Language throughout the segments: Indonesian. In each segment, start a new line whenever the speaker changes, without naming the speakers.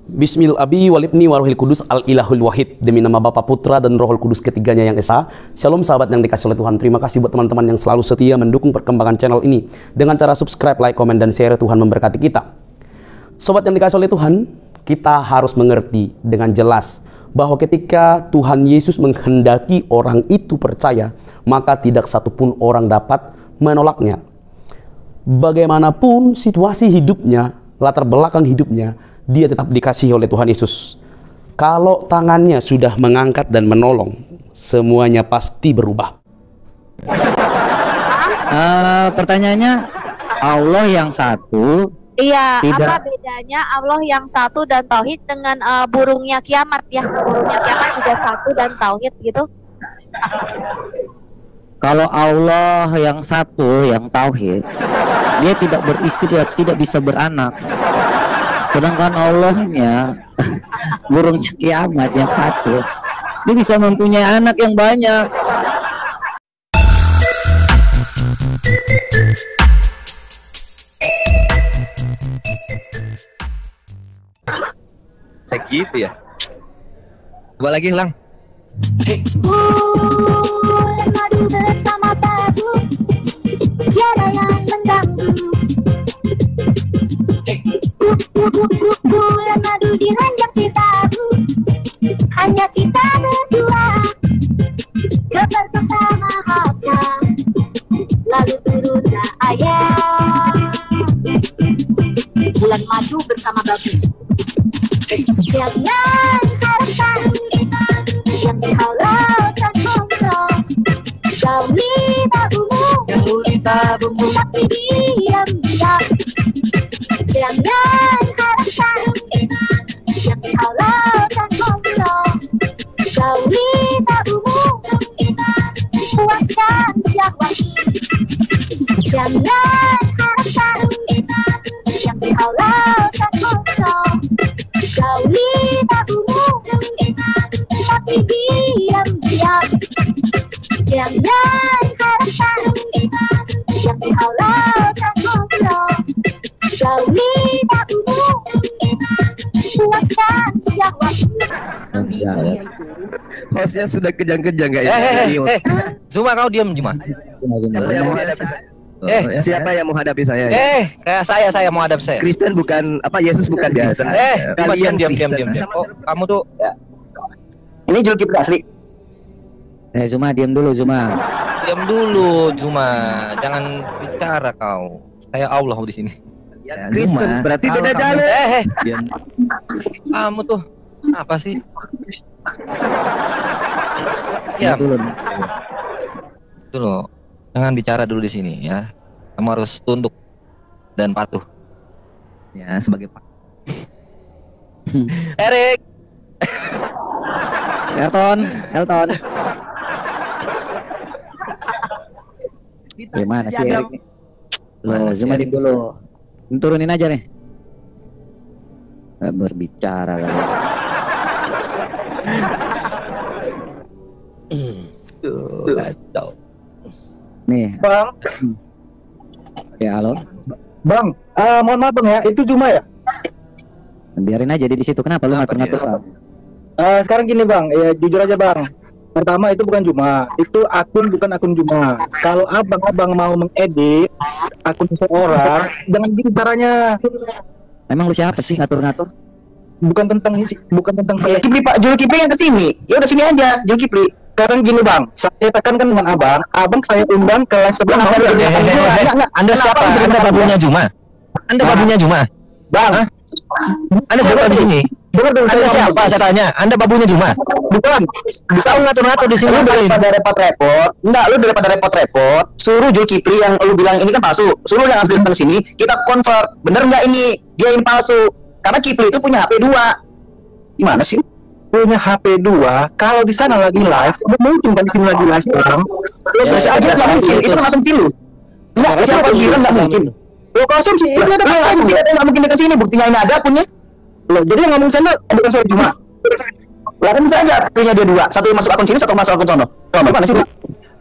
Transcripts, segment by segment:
Bismil abi walibni warohil kudus al ilahul wahid. Demi nama Bapa, Putra dan Rohul Kudus ketiganya yang esa. Shalom sahabat yang dikasih oleh Tuhan. Terima kasih buat teman-teman yang selalu setia mendukung perkembangan channel ini dengan cara subscribe, like, komen, dan share. Tuhan memberkati kita. Sobat yang dikasih oleh Tuhan, kita harus mengerti dengan jelas bahwa ketika Tuhan Yesus menghendaki orang itu percaya, maka tidak satupun orang dapat menolaknya. Bagaimanapun situasi hidupnya, latar belakang hidupnya, dia tetap dikasihi oleh Tuhan Yesus. Kalau tangannya sudah mengangkat dan menolong, semuanya pasti berubah.
Pertanyaannya, Allah yang satu.
Iya,
tidak...
apa bedanya Allah yang satu dan tauhid dengan burungnya kiamat ya? Burungnya kiamat juga satu dan tauhid gitu.
Kalau Allah yang satu, yang tauhid, dia tidak beristri, tidak bisa beranak. Sedangkan Allahnya burungnya kiamat yang satu, dia bisa mempunyai anak yang banyak.
Segitu ya. Coba lagi ulang.
Madu bersama padu, tiada yang mengganggu. Bulan madu di ranjang si tabu, hanya kita berdua. Gebar bersama Hafsa, lalu turunlah ayat. Bulan madu bersama babu. Jangan harapkan kita yang dihalalkan Allah. Gauli babumu, tapi diam-diam. Jangan harapkan kita yang dihalalkan Allah. Gauli babumu, puaskan syahwatmu. Jangan harapkan kita yang dihalalkan Allah. Gauli babumu, tapi diam-diam. Jangan harapkan kita yang dihalalkan Allah. Gauli babumu, puaskan syahwatmu.
Hostnya sudah kejang-kejang gak ya?
Zuma, kau diam Zuma.
Siapa yang menghadapi saya?
Kayak saya mau hadap saya.
Kristen bukan apa? Yesus bukan Kristen.
Kalian diam. Oh, kamu tuh.
Ini Zulkifli asli.
Zuma, diam dulu Zuma.
Diam dulu Zuma. Jangan bicara kau. Saya Allah di sini.
Ya, Kristen berarti beda jalan.
Kamu tuh apa sih? Diam. Dulu. Jangan bicara dulu di sini ya. Kamu harus tunduk dan patuh.
Ya, sebagai Pak.
Erik.
Elton. Gimana sih Erik? Loh, Zuma diam dulu. Turunin aja nih. Berbicara kali.
Kacau.
Nih,
Bang.
Ya halo.
Bang, mohon maaf Bang ya, itu Zuma ya?
Biarin aja di situ. Kenapa lu ngatur-ngatur?
Sekarang gini Bang, ya jujur aja Bang. Pertama itu bukan Zuma, itu bukan akun Zuma. Kalau abang mau mengedit akun seseorang, dengan gini caranya.
Emang lu siapa sih ngatur-ngatur?
Bukan tentang saya.
Zulkifli Pak, Zulkifli yang kesini. Ya udah sini aja, Zulkifli.
Sekarang gini Bang, saya tekankan dengan abang saya undang ke live sebelah.
Anda siapa? Anda babunya Zuma? Anda babunya Zuma?
Bang,
Anda siapa di sini? Anda siapa? Saya tanya. Anda babunya Zuma?
Bukan.
Kau ngatur-ngatur di sini.
Lu daripada repot-repot, lu daripada repot-repot, suruh Zulkifli yang lu bilang ini kan palsu. Suruh yang asli datang sini, kita convert. Bener nggak ini? Dia ini palsu. Karena Kifli itu punya HP 2. Gimana sih?
Punya HP 2, kalau di sana lagi live, mungkin kan di sini lagi live orang.
Bisa aja nggak mungkin. Itu kan asumsi lu. Nggak, siapa bilang nggak mungkin?
Lo asumsi, itu ada
asumsi nggak mungkin ke sini. Buktinya ini ada akunnya.
Loh, jadi yang ngomong sana bukan soal Zuma.
Lah kan bisa aja punya dia 2. Satu masuk akun sini, satu masuk akun sono. Coba mana sih?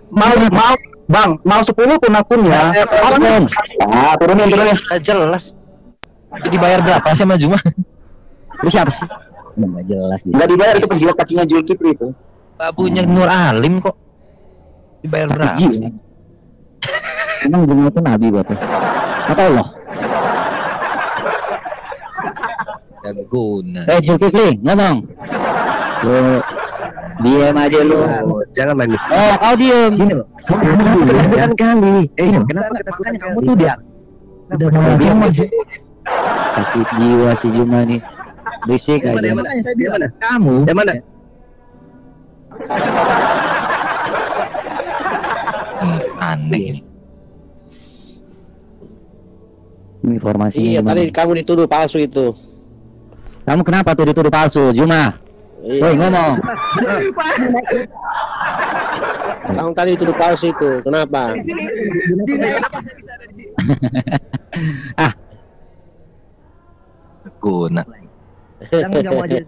Mau 10 pun akunnya.
Turunin.
Jelas. Dibayar berapa sih sama Zuma?
Itu siapa sih? Enggak jelas dia.
Nggak dibayar itu penjilat kakinya Zulkifli itu.
Babunya Nur Alim kok. Dibayar berapa?
Ji. Emang Juma itu nabi Bapak? Atau Allah?
Ya guna.
Zulkifli, ngomong. Lu diam aja lu.
Jangan main.
Oh, kau diam.
Gini loh. Kemudian kali. Kenapa ketakutan kamu tuh dia?
Udah mau diam aja. Sakit jiwa si Juma nih. Berisik aja.
Yang mana? Kamu? Yang mana?
Aneh.
Ini informasinya
Iya,
gimana?
tadi kamu dituduh palsu itu.
Kamu kenapa tuh dituduh palsu, Juma?
Iya.
Woi, ngomong.
Kamu tadi dituduh palsu itu. Kenapa?
Guna. Kamu aja.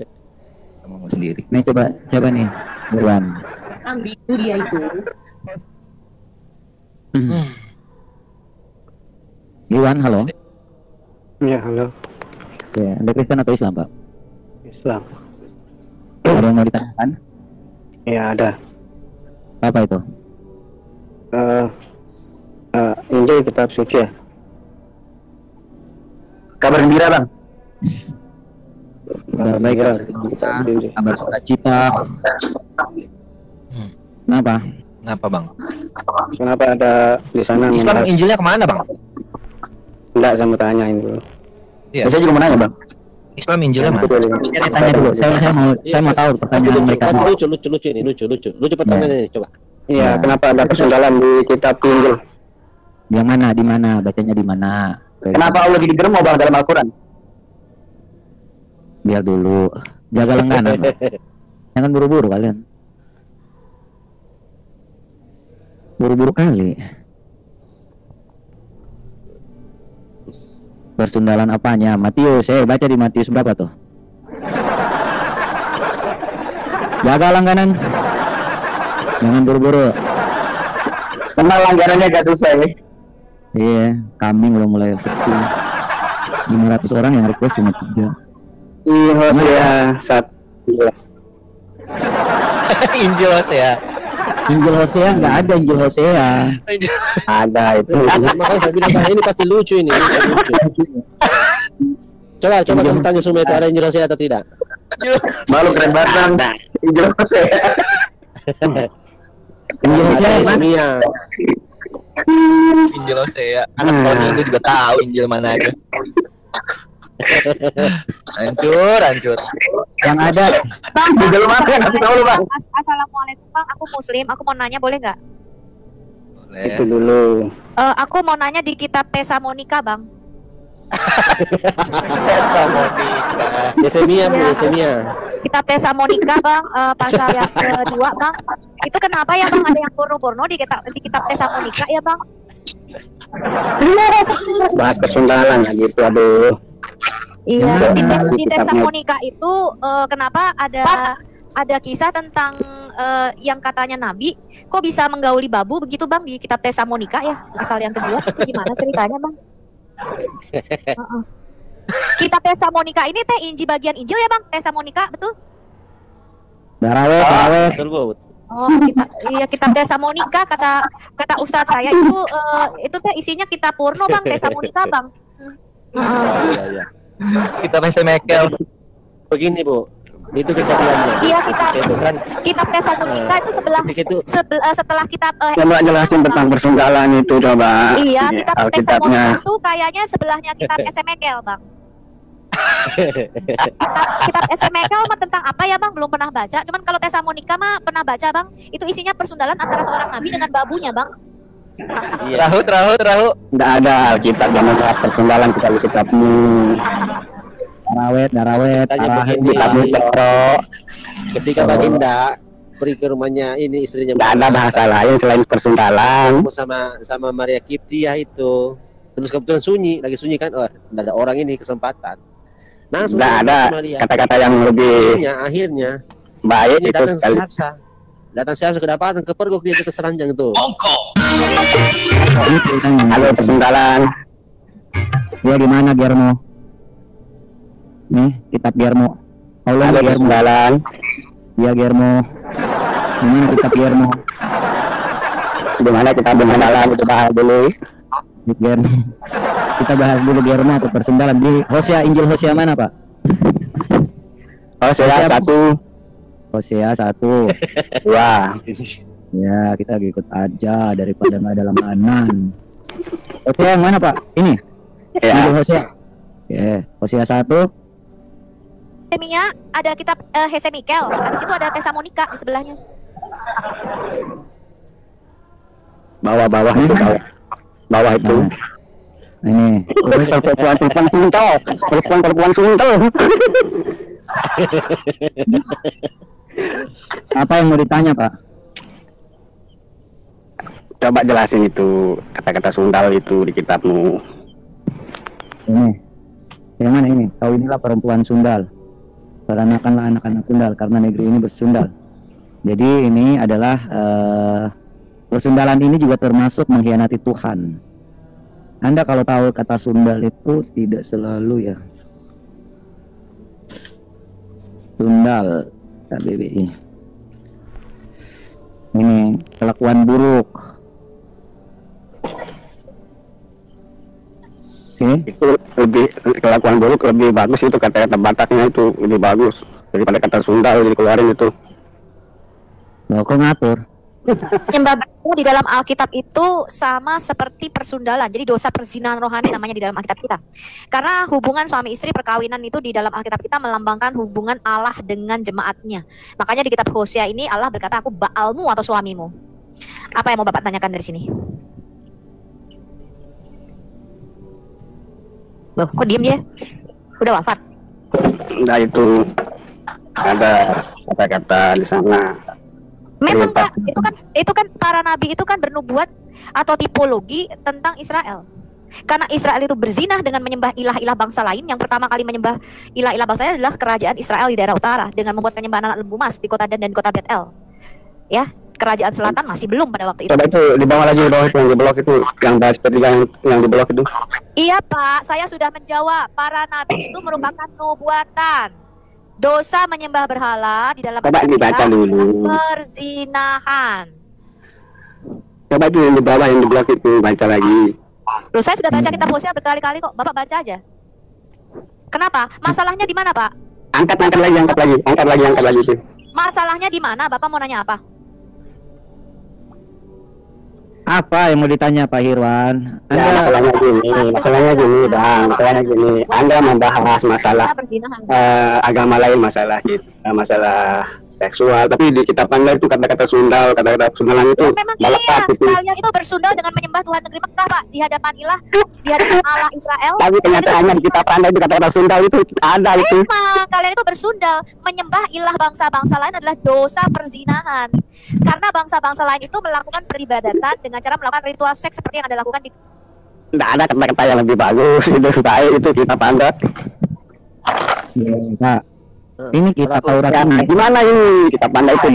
Kamu sendiri.
Nih coba nih, Irwan.
Itu dia itu.
Irwan, halo.
Ya, halo.
Ya, Anda Kristen atau Islam, Pak?
Islam.
Ada yang mau ditanyakan?
Ya, ada.
Apa itu?
Injil kitab suci ya.
Kabar gembira bang.
Kabar baik, kabar sukacita. Kenapa?
Kenapa bang?
Kenapa ada di sana?
Islam Injilnya kemana bang?
Enggak, saya mau tanya ini dulu.
Iya.
Saya juga mau nanya bang.
Islam Injilnya mana?
Tanya dulu. Saya mau tahu pertanyaan mereka.
Lucu pertanyaannya ini, coba.
Iya, kenapa ada kesendalan di kitab Injil?
Yang mana? Di mana? Bacanya di mana?
Kenapa Allah lagi digermo bang dalam Al-Quran?
Biar dulu. Jaga langganan. Jangan buru-buru kalian. Buru-buru kali. Persundalan apanya? Matius, baca di Matius berapa tuh? Jaga langganan. Jangan buru-buru.
Kenal langganannya agak susah ya.
Iya, kambing udah mulai sepi. 500 orang yang request cuma 3.
Iya, Hosea 1.
Injil Hosea.
Injil Hosea nggak ada Injil Hosea.
Ada itu.
Makanya saya bilang ini pasti lucu ini. Lucu. Coba kamu tanya semua itu ada Injil Hosea atau tidak?
Malu keren banget bang. Injil Hosea.
Injil Hosea
Semia.
Injil Hosea. Anak sekolah itu juga tahu Injil mana aja. Hancur.
yang ada.
Bang,
Google Maps ya, kasih tahu lu bang.
Assalamualaikum bang, aku Muslim, aku mau nanya boleh nggak?
Boleh.
Itu dulu.
Aku mau nanya di kitab Tesalonika bang.
Yesemia.
Kitab Tesalonika bang, pasal yang kedua bang. Itu kenapa ya bang ada yang porno-porno di kitab Tesalonika ya bang?
Bahas kesundalan gitu, aduh.
Iya, di Tesalonika itu kenapa ada kisah tentang yang katanya Nabi kok bisa menggauli babu begitu bang di kitab Tesalonika ya, pasal yang kedua itu gimana ceritanya bang? Kitab Tesalonika ini teh Injil bagian Injil ya bang, Tesalonika betul?
Darawet.
Oh, kitab Tesalonika kata Ustadz saya itu teh isinya kitab porno bang, Tesalonika bang.
Iya.
Kita masih mekel.
Begini Bu, itu kejadiannya.
Iya
itu kan
kitab Tesalonika itu setelah kitab
Coba jelasin tentang persundalan itu coba.
Iya, kitab
Alkitabnya.
Tesalonika itu kayaknya sebelahnya kitab SMKL bang. kitab SMKL mah tentang apa ya bang? Belum pernah baca. Cuman kalau Tesalonika mah pernah baca bang. Itu isinya persundalan antara seorang nabi dengan babunya bang.
Iya.
Rahu.
Nggak ada Alkitab yang membahas persundalan kitabmu.
Darawet.
Kitabmu Toro.
Ketika Baginda pergi ke rumahnya ini istrinya.
Nggak ada bahasa lain selain persundalan.
Sama Maria Kiptia itu. Terus kebetulan lagi sunyi kan? Oh, nggak ada orang ini kesempatan. Nah,
nggak ada kata-kata yang lebih.
Akhirnya
baik itu
datang
sekali.
Datang siapa kedapatan kepergok dia ke seranjang itu.
Halo persundalan.
Dia di mana biarmu? Nih, kitab Germo. Allah
Ada
Germo.
persoalan.
Ya Germo. Ini kitab Germo.
Gimana kita persoalan kita bahas dulu.
Germo. Kita bahas dulu Germo atau persundalan di Hosea, Injil Hosea mana, Pak?
Hosea 1.
Hosea 1.
Wah.
Ya, kita ikut aja daripada nggak ada langganan. Hosea yang mana, Pak? Ini?
Ya.
Injil Hosea. Oke, Hosea 1.
Hesemiya ada kitab Hesemikel. Habis itu ada Tesalonika di sebelahnya.
Bawah itu bawah itu.
Nah, ini
Perempuan suntal. Perempuan suntal.
apa yang mau ditanya, Pak?
Coba jelasin itu kata-kata sundal itu di kitabmu.
Ini. Yang mana ini? Kau inilah perempuan sundal. Peranakanlah anak-anak sundal karena negeri ini bersundal. Jadi ini adalah persundalan ini juga termasuk mengkhianati Tuhan. Anda kalau tahu kata sundal itu tidak selalu ya. Sundal KBBI. Ini kelakuan buruk. Oke.
Itu lebih kelakuan buruk lebih bagus itu kata-kata Bataknya itu lebih bagus daripada kata sundal dikeluarin itu.
Loh, kok ngatur?
Penyembah berhala di dalam Alkitab itu sama seperti persundalan. Jadi dosa perzinahan rohani namanya di dalam Alkitab kita. Karena hubungan suami istri perkawinan itu di dalam Alkitab kita melambangkan hubungan Allah dengan jemaatnya. Makanya di kitab Hosea ini Allah berkata, aku baalmu atau suamimu. Apa yang mau Bapak tanyakan dari sini? Loh, kok diem dia? Udah wafat?
Nah itu ada kata-kata di sana.
Memang Pak, itu kan para nabi itu kan bernubuat atau tipologi tentang Israel. Karena Israel itu berzinah dengan menyembah ilah-ilah bangsa lain. Yang pertama kali menyembah ilah-ilah bangsa lain adalah kerajaan Israel di daerah utara dengan membuat penyembahan anak lembu emas di kota Dan dan kota Betel. Ya, kerajaan selatan masih belum pada waktu itu.
Coba itu di bawah lagi, di bawah yang di blok itu, yang bahas seperti yang di blok itu.
Iya Pak, saya sudah menjawab. Para nabi itu merupakan nubuatan. Dosa menyembah berhala di dalam
Coba dibaca dulu.
perzinahan.
Coba itu yang di bawah yang di blok itu baca lagi.
Loh, saya sudah baca kitab Hosea berkali-kali kok. Bapak baca aja. Kenapa? Masalahnya di mana, Pak?
Angkat lagi sih.
Masalahnya di mana? Bapak mau nanya apa?
Apa yang mau ditanya Pak Hirwan?
Ya, masalahnya gini Bang, masalahnya gini. Anda membahas masalah agama lain, masalah masalah seksual, tapi di kitab Anda itu kata-kata sundal, kata-kata sundalan itu
memang iya, kalian itu bersundal dengan menyembah Tuhan negeri Mekah, Pak, di hadapan ilah, di hadapan Allah Israel.
Tapi kenyataannya di kitab Anda itu kata-kata sundal itu ada itu.
Memang kalian itu bersundal, menyembah ilah bangsa-bangsa lain adalah dosa perzinahan. Karena bangsa-bangsa lain itu melakukan peribadatan dengan cara melakukan ritual seks seperti yang Anda lakukan di.
Tidak ada kata-kata yang lebih bagus itu baik itu kitab Anda.
Ya, Pak. Ini kita Taurat
ini gimana ini kita pandai itu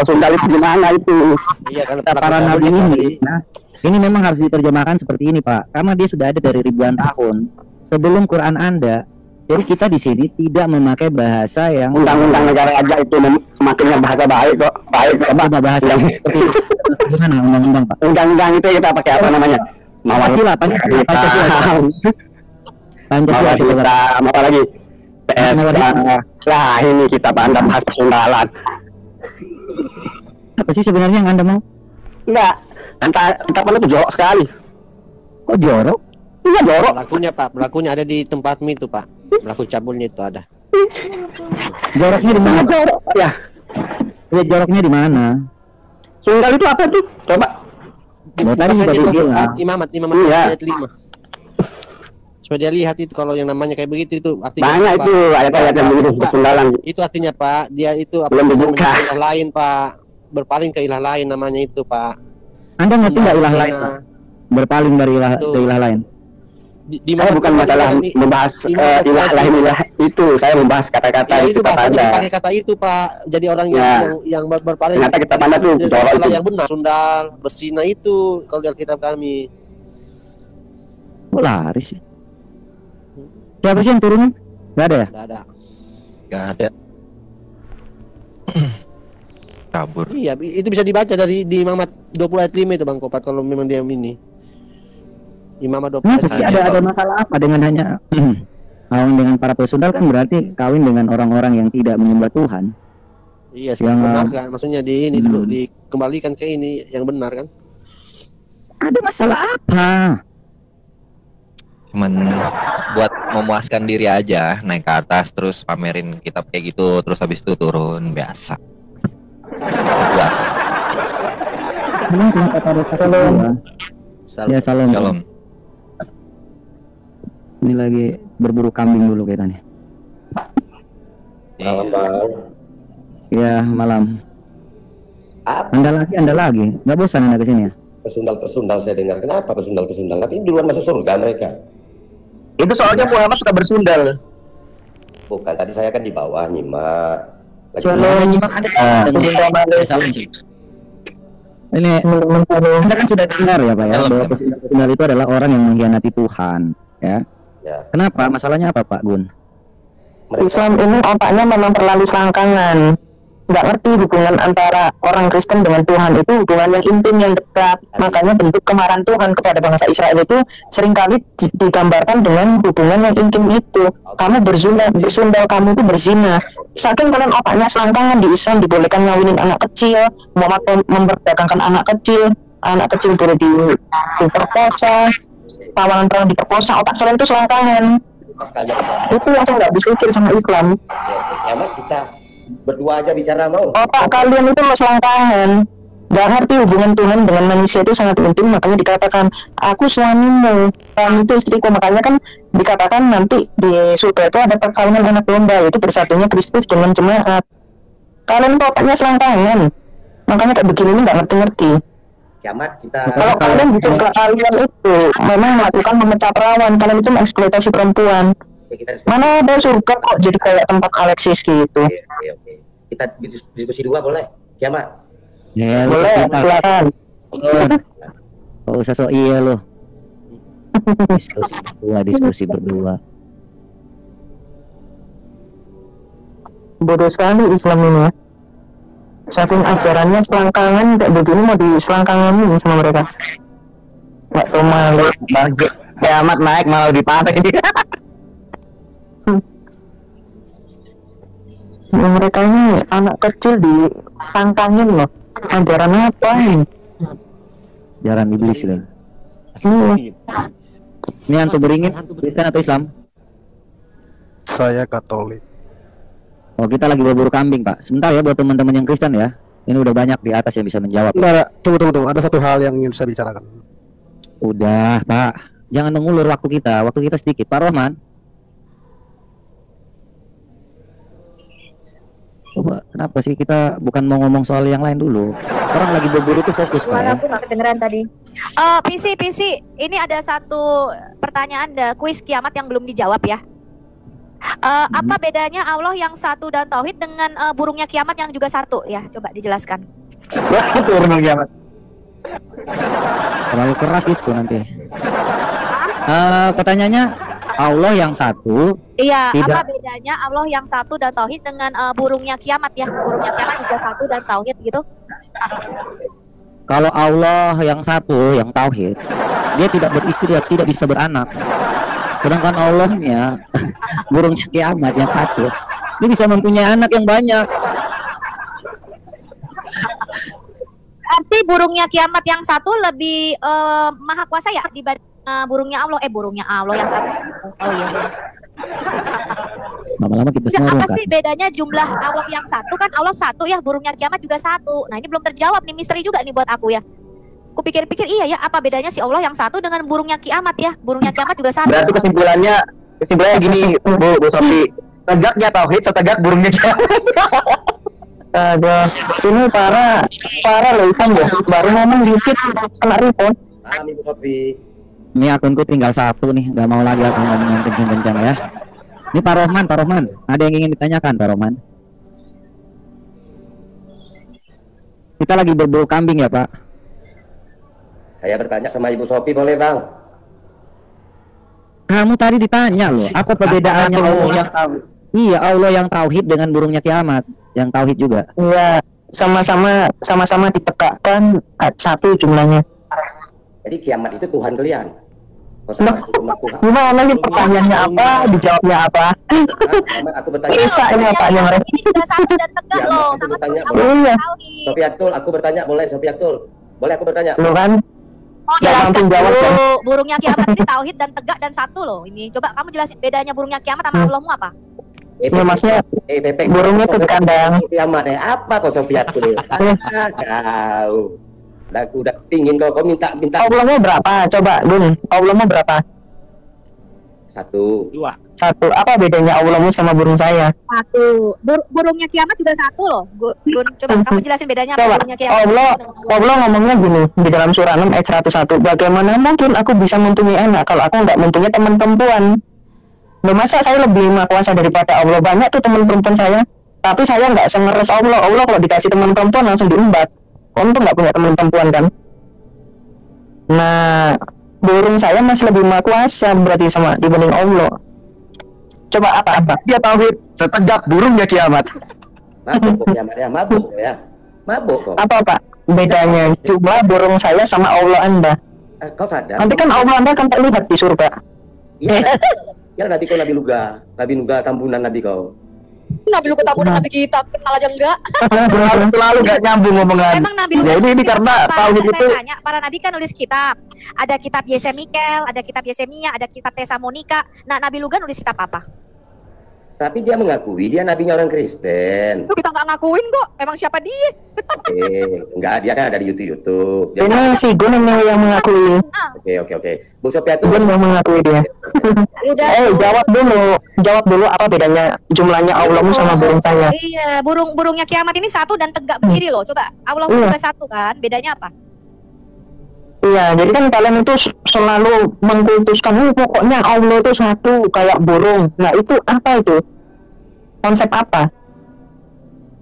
sundal itu gimana itu?
Iya kan
para nabi ini. Nah, ini memang harus diterjemahkan seperti ini Pak, karena dia sudah ada dari ribuan tahun sebelum Quran Anda. Jadi kita di sini tidak memakai bahasa yang
undang-undang negara aja itu semakinnya bahasa baik kok. Baik
coba bahasa yang seperti itu. Gimana undang-undang Pak?
Undang-undang itu kita pakai apa namanya?
Pancasila.
Pancasila. Apa lagi? PSK. Lah ini kita Anda bahas persundalan.
Apa sih sebenarnya yang Anda mau?
Enggak. Kita Anda tuh jorok sekali.
Kok jorok?
Iya jorok.
Pelakunya ada di tempatmu itu Pak. Pelaku cabulnya itu ada.
Joroknya di mana?
Jorok ya.
Ya joroknya di mana?
Sundal itu apa tuh? Coba.
Tadi
imamat
iya.
ayat 5. Supaya dia lihat itu kalau yang namanya kayak begitu itu artinya
banyak
apa?
Itu ayat-ayat yang begitu persundalan.
Itu artinya Pak, dia itu apa
belum dibuka.
Ilah lain Pak, berpaling ke ilah lain namanya itu Pak.
Anda ngerti nggak ilah lain Pak? Berpaling dari ilah ke ilah lain.
Di mana
bukan masalah membahas ilah lain ilah itu, saya membahas kata-kata
ya, itu bahasa pakai kata itu Pak. Jadi orang yang berpaling.
Ternyata kita pandang tuh
yang benar sundal bersina itu kalau di Alkitab kami.
Kok laris sih? Siapa sih yang turunin? Nggak ada ya?
Nggak ada.
Gak ada. Kabur.
Iya, itu bisa dibaca dari di Imamat 20 ayat 5 itu Bang Kopat kalau memang dia ini. Imamat 20 ayat
Masa sih ada masalah apa dengan hanya kawin dengan para pesundal? Kan berarti kawin dengan orang-orang yang tidak menyembah Tuhan.
Iya,
yang
benar kan? Maksudnya di ini dulu dikembalikan ke ini yang benar kan?
Ada masalah apa?
Cuman buat memuaskan diri aja, naik ke atas terus pamerin kitab kayak gitu, terus habis itu turun biasa. Puas.
Memang kenapa pada saat ya salam.
Shalom.
Ini lagi berburu kambing dulu kayaknya.
Iya.
Ya malam. Anda lagi. Nggak bosan Anda kesini ya?
Pesundal saya dengar. Kenapa pesundal? Tapi duluan masuk surga mereka.
Itu soalnya Muhammad suka bersundal.
Bukan, tadi saya kan di bawah nyimak.
Nyimak ada ini Anda kan sudah dengar ya Pak ya, bahwa pesundal itu adalah orang yang mengkhianati Tuhan ya. Kenapa? Masalahnya apa Pak Gun?
Islam ini otaknya memang terlalu selangkangan, nggak ngerti hubungan antara orang Kristen dengan Tuhan itu hubungan yang intim, yang dekat. Makanya bentuk kemarahan Tuhan kepada bangsa Israel itu seringkali digambarkan dengan hubungan yang intim itu. Kamu bersundal, kamu itu berzina. Saking kalian otaknya selangkangan, di Islam dibolehkan ngawinin anak kecil, Muhammad memperdagangkan anak kecil boleh diperkosa, tawanan perang diperkosa. Otak kalian itu selangkangan. Itu yang saya nggak bisa pikir sama Islam.
Ya, kita berdua aja bicara mau.
Otak kalian itu selangkangan, nggak ngerti hubungan Tuhan dengan manusia itu sangat intim. Makanya dikatakan aku suamimu, kamu itu istriku. Makanya kan dikatakan nanti di surga itu ada perkawinan anak domba, yaitu bersatunya Kristus dengan jemaat. Kalian itu otaknya selangkangan, makanya tak begini ini nggak ngerti-ngerti.
Kiamat kita.
Kalau kalian di surga kalian itu memang melakukan memecah perawan, kalian itu mengeksploitasi perempuan. Mana ada surga kok jadi kayak tempat Alexis gitu.
Oke. Kita diskusi dua boleh? Kiamat.
Ya,
boleh, silakan.
Gak usah sok iya lo. Diskusi berdua.
Bodoh sekali Islam ini ya. Saking ajarannya selangkangan, kayak begini mau diselangkanganin sama mereka. Gak tau malu.
Kiamat naik malah dipantai.
Mereka ini anak kecil ditantangin loh. Ajaran apa ini?
Ajaran iblis loh. Ini antum beringin Kristen atau Islam?
Saya Katolik.
Oh, kita lagi berburu kambing Pak. Sebentar ya buat teman-teman yang Kristen ya. Ini udah banyak di atas yang bisa menjawab.
Tunggu. Ada satu hal yang ingin saya bicarakan.
Udah Pak, jangan mengulur waktu kita sedikit. Pak Rohman. Coba, kenapa sih kita bukan mau ngomong soal yang lain dulu? Orang lagi berburu tuh fokus Pak ya.
Suara aku nggak kedengeran tadi. PC, ini ada satu pertanyaan, kuis kiamat yang belum dijawab ya. Apa bedanya Allah yang satu dan tauhid dengan burungnya kiamat yang juga satu ya? Coba dijelaskan.
Burung kiamat.
Terlalu keras itu nanti. Pertanyaannya Allah yang satu.
Iya,
tidak...
apa bedanya Allah yang satu dan tauhid dengan burungnya kiamat ya? Burungnya kiamat juga satu dan tauhid gitu.
Kalau Allah yang satu, yang tauhid, dia tidak beristri, tidak bisa beranak. Sedangkan Allahnya burungnya kiamat yang satu, dia bisa mempunyai anak yang banyak.
Arti burungnya kiamat yang satu lebih maha kuasa ya dibanding burungnya Allah. Burungnya Allah yang satu. Oh iya.
Lama-lama kita semua
apa sih bedanya jumlah Allah yang satu? Kan Allah satu ya, burungnya kiamat juga satu. Nah ini belum terjawab nih, misteri juga nih buat aku ya. Aku pikir-pikir iya ya, apa bedanya si Allah yang satu dengan burungnya kiamat ya? Burungnya kiamat juga satu.
Berarti kesimpulannya gini, Bu Sofi. Tegaknya tauhid setegak burungnya kiamat.
Aduh, ini para loh Ivan ya. Baru ngomong dikit kena report.
Ibu Sofi.
Ini akunku tinggal satu nih, nggak mau lagi aku ngomong yang kencang-kencang ya. Ini Pak Rohman, ada yang ingin ditanyakan Pak Rohman? Kita lagi berburu kambing ya Pak.
Saya bertanya sama Ibu Sofi boleh Bang?
Kamu tadi ditanya loh, apa perbedaannya Allah yang tauhid? Iya, Allah yang tauhid dengan burungnya kiamat, yang tauhid juga.
Iya, sama-sama ditegakkan satu jumlahnya.
Jadi kiamat itu Tuhan kalian.
Gimana nih pertanyaannya apa, dijawabnya apa?
Aku bertanya.
Bisa ini apanya mereka?
Ini juga satu dan tegak loh, sama
bertanya.
Iya.
Sofiatul, aku bertanya boleh Sofiatul? Boleh aku bertanya?
Lo kan?
Oh, jelaskan dulu burungnya kiamat ini tauhid dan tegak dan satu loh. Ini coba kamu jelasin bedanya burungnya kiamat sama Allahmu apa?
Ya maksudnya burungnya itu di kandang.
Kiamat apa kau Sofiatul? Kau. Udah pingin kau minta.
Allahmu berapa? Coba Gun, Allahmu berapa?
1, 2.
1. Apa bedanya Allahmu sama burung saya?
1. Burungnya kiamat juga 1 loh. Gun, coba kamu jelasin bedanya apa burungnya kiamat?
Allah ngomongnya gini di dalam surah 6 ayat 101. Bagaimana mungkin aku bisa mempunyai anak kalau aku nggak mempunyai teman perempuan? Loh, masa saya lebih maha kuasa daripada Allah? Banyak tuh teman perempuan saya, tapi saya nggak sengeres Allah. Allah kalau dikasih teman perempuan langsung diembat. Om tuh nggak punya teman perempuan kan? Nah, burung saya masih lebih maha kuasa berarti sama dibanding Allah. Coba apa?
Dia tauhid setegak burungnya kiamat.
Mabuk kiamat ya, mabuk ya. Mabuk kok.
Apa Pak? Bedanya jumlah burung saya sama Allah Anda.
Kau sadar?
Nanti kan Allah Anda akan terlihat di surga.
Iya. Ya Nabi kau Nabi Luga tambunan Nabi kau.
Nabi Luga tambunan Nabi kita kenal aja enggak?
Selalu gak nyambung ngomongan.
Emang Nabi Luga
ya ini karena tauhid itu.
Saya tanya, para nabi kan nulis kitab. Ada kitab Yesemikel, ada kitab Yesemia, ada kitab Tesalonika. Nah, Nabi Luga nulis kitab apa?
Tapi dia mengakui dia nabinya orang Kristen.
Itu kita nggak ngakuin kok. Emang siapa dia?
Enggak, dia kan ada di YouTube.
Ini si Gun yang mengakui.
Oke. Bu Sophia tuh
Gun yang mengakui dia. Jawab dulu apa bedanya jumlahnya Allahmu sama burung saya?
Iya, burungnya kiamat ini 1 dan tegak berdiri loh. Coba Allahmu juga 1 kan? Bedanya apa?
Iya, jadi kan kalian itu selalu mengkultuskan, pokoknya Allah itu 1 kayak burung. Nah itu apa itu? Konsep apa?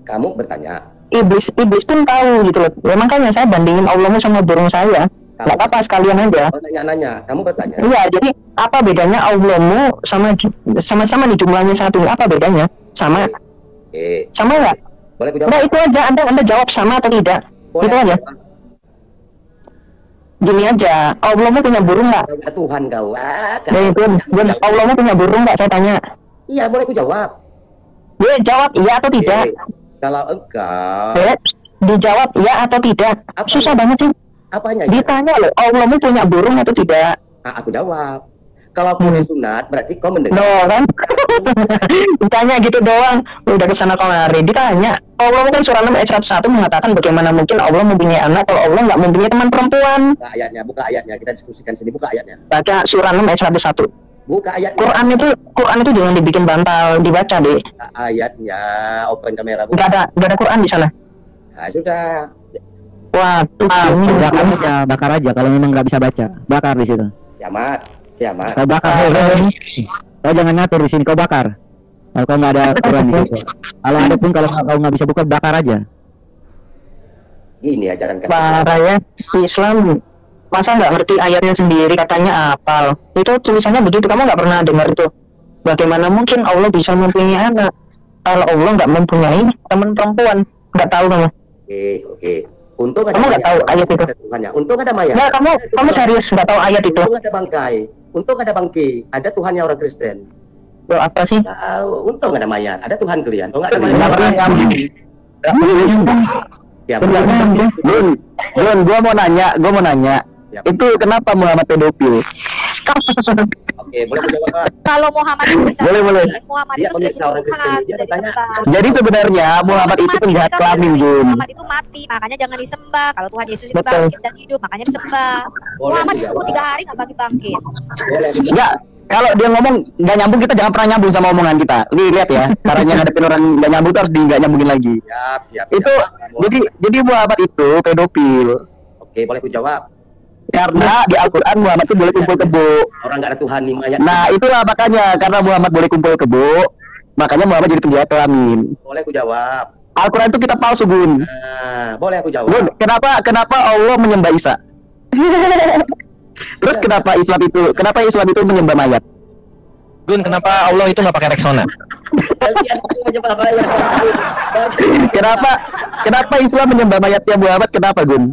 Kamu bertanya.
Iblis pun tahu gitu loh. Ya, makanya saya bandingin Allahmu sama burung saya. Gak apa-apa sekalian aja.
Nanya, kamu bertanya.
Iya, jadi apa bedanya Allahmu sama nih jumlahnya 1? Apa bedanya? Sama? Sama nggak?
Boleh aku jawab?
Nah itu aja, Anda jawab sama atau tidak?
Boleh.
Itu aja. Gini aja, Allahmu punya burung nggak?
Tuhan kau.
Gun, Allahmu punya burung nggak? Saya tanya.
Iya, boleh aku jawab.
Ya, jawab iya atau tidak.
Kalau enggak,
dijawab iya atau tidak. Susah banget sih.
Apanya?
Ditanya loh, Allahmu punya burung atau tidak?
Aku jawab. Kalau aku sunat, berarti kau mendengar.
No, kan? Ditanya gitu doang, udah kesana kemari. Ditanya, Allah kan surah 6 ayat 101 mengatakan bagaimana mungkin Allah mempunyai anak kalau Allah nggak mempunyai teman perempuan.
Buka ayatnya, kita diskusikan sini. Buka ayatnya.
Baca surah 6 ayat 101.
Buka ayatnya.
Quran itu jangan dibikin bantal, dibaca deh.
Ayatnya, open kamera.
Nggak ada Quran di sana.
Nah, sudah.
Waduh,
bakar aja kalau memang nggak bisa baca, bakar di situ.
Kiamat.
Kau bakar, kau jangan ngatur di sini, kau bakar. Kalau kau nggak ada Quran di situ. Kalau ada pun kalau kau nggak bisa buka, bakar aja.
Ini ajaran
parah ya, Islam masa nggak ngerti ayatnya sendiri katanya apal. Itu tulisannya begitu, kamu nggak pernah dengar itu. Bagaimana mungkin Allah bisa mempunyai anak kalau Allah nggak mempunyai teman perempuan? Nggak tahu kamu.
Oke. Untung ada
kamu nggak tahu ayat itu.
Untung ada mayat.
Nah, kamu serius nggak tahu ayat itu?
Untung ada bangkai. Untung ada bangkai. Ada Tuhannya orang Kristen.
Loh, apa sih?
Untung ada mayat. Ada Tuhan kalian. Kalau nggak ada mayat.
Gun, gua mau nanya. Itu kenapa Muhammad pedofil?
Oke, boleh jawab Pak.
Kalau Muhammad itu bisa
boleh.
Muhammad
Dia
itu sudah
orang Kristen. Dia bertanya.
Jadi sebenarnya Muhammad itu penjahat kelamin, Gun.
Muhammad itu mati, makanya jangan disembah. Kalau Tuhan Yesus itu bangkit dan hidup, makanya disembah. Muhammad itu 3 hari nggak bangkit.
Enggak, kalau dia ngomong nggak nyambung, kita jangan pernah nyambung sama omongan kita. Lihat ya, caranya ngadepin orang nggak nyambung itu harus nggak nyambungin lagi.
Siap.
Itu jadi Muhammad itu pedofil.
Oke, boleh aku jawab.
Karena di Al-Quran Muhammad itu boleh kumpul kebo.
Orang nggak ada Tuhan nih mayat.
Nah itulah makanya, karena Muhammad boleh kumpul kebo, makanya Muhammad jadi penjahat kelamin.
Boleh aku jawab.
Al-Quran itu kitab palsu, Gun.
Boleh aku jawab.
Gun, kenapa Allah menyembah Isa? Terus kenapa Islam itu menyembah mayat?
Gun, kenapa Allah itu nggak pakai Rexona?
Kenapa Islam menyembah mayatnya Muhammad? Kenapa, Gun?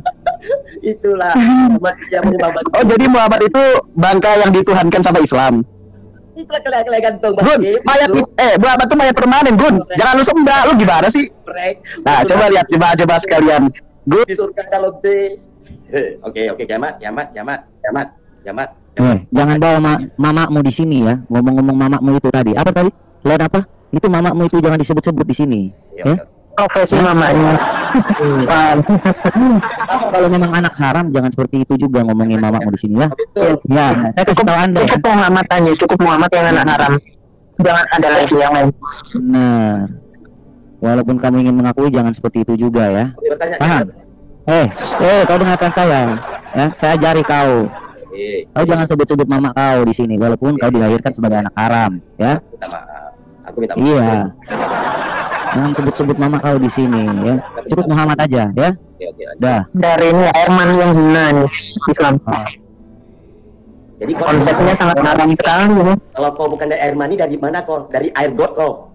Itulah manusia menyembah.
Oh, jadi Muhammad itu bangka yang dituhankan sama Islam.
Itulah kalian gantung.
Gun, Muhammad tuh mayat permanen, Gun. Jangan lu sembah, lu gimana sih? Nah, coba lihat, coba sekalian. Gun
di surga kalau Oke, kiamat.
Jangan bawa mamakmu di sini ya. Ngomong-ngomong mamakmu itu tadi. Apa tadi? Lain apa? Itu mamakmu itu jangan disebut-sebut di sini. Ya?
Profesi mamanya.
Kalau memang anak haram jangan seperti itu juga ngomongin mamakmu di sini ya. Ya, saya kasih tahu Anda.
Cukup Muhammad aja, cukup Muhammad yang anak haram. Jangan ada lagi yang lain.
Benar. Walaupun kamu ingin mengakui jangan seperti itu juga ya. Paham? Kau dengarkan saya. Ya, saya ajari kau. Kau jangan sebut-sebut mama kau di sini walaupun kau dilahirkan sebagai anak haram, ya.
Aku minta maaf.
Iya. Jangan sebut-sebut mama kau di sini, ya. Cukup Muhammad aja, ya. Dah.
Dari ini air mani yang hina nih Islam.
Jadi
konsepnya sangat haram sekali ya.
Kalau kau bukan dari air mani, dari mana kau? Dari air got kau?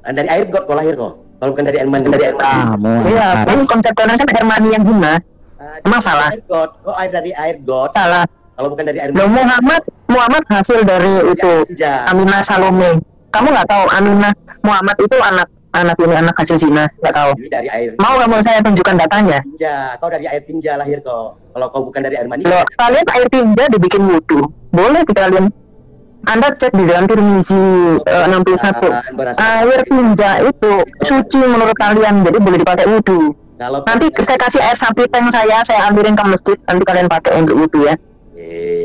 Dari air got kau lahir kau? Kalau bukan dari air mani, dari air mani.
Iya, kan konsep kalian kan air mani yang hina. Masalah.
Kok air dari air got?
Salah.
Kalau bukan dari air
mani. Muhammad hasil dari itu Aminah Salome. Kamu nggak tahu Aminah Muhammad itu anak hasil zina, nggak tahu.
Dari air.
Mau nggak mau saya tunjukkan datanya?
Tinja, kau dari air tinja lahir kau. Kalau kau bukan dari air mani.
Loh, kalian air tinja dibikin wudu. Boleh kalian. Anda cek di dalam Tirmizi 61. Air tinja itu suci menurut kalian, jadi boleh dipakai wudu. Nanti saya kasih air sapi tank saya ambilin ke masjid, nanti kalian pakai untuk wudu ya.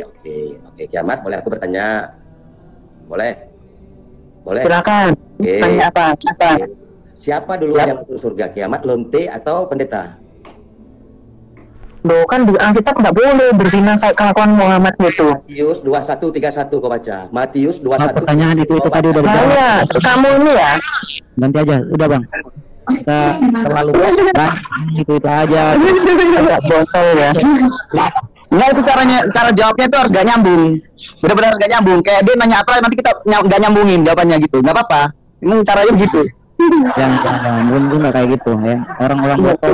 Oke, kiamat boleh aku bertanya? Boleh.
Silakan. Tanya apa?
Siapa dulu yang masuk surga, kiamat, lonte atau pendeta?
Loh, kan di Alkitab nggak boleh berzina kayak kelakuan Muhammad gitu.
Matius 21:31 kau baca. Matius 21.
Pertanyaan itu tadi udah dijawab.
Kamu ini ya.
Ganti aja, udah Bang. Kita terlalu itu aja.
Botol ya.
Nah, itu cara jawabnya itu harus gak nyambung. Benar-benar gak nyambung. Kayak dia nanya apa nanti kita gak nyambungin jawabannya gitu. Gak apa-apa. Emang caranya begitu.
Jangan nggak kayak gitu ya. Orang-orang botol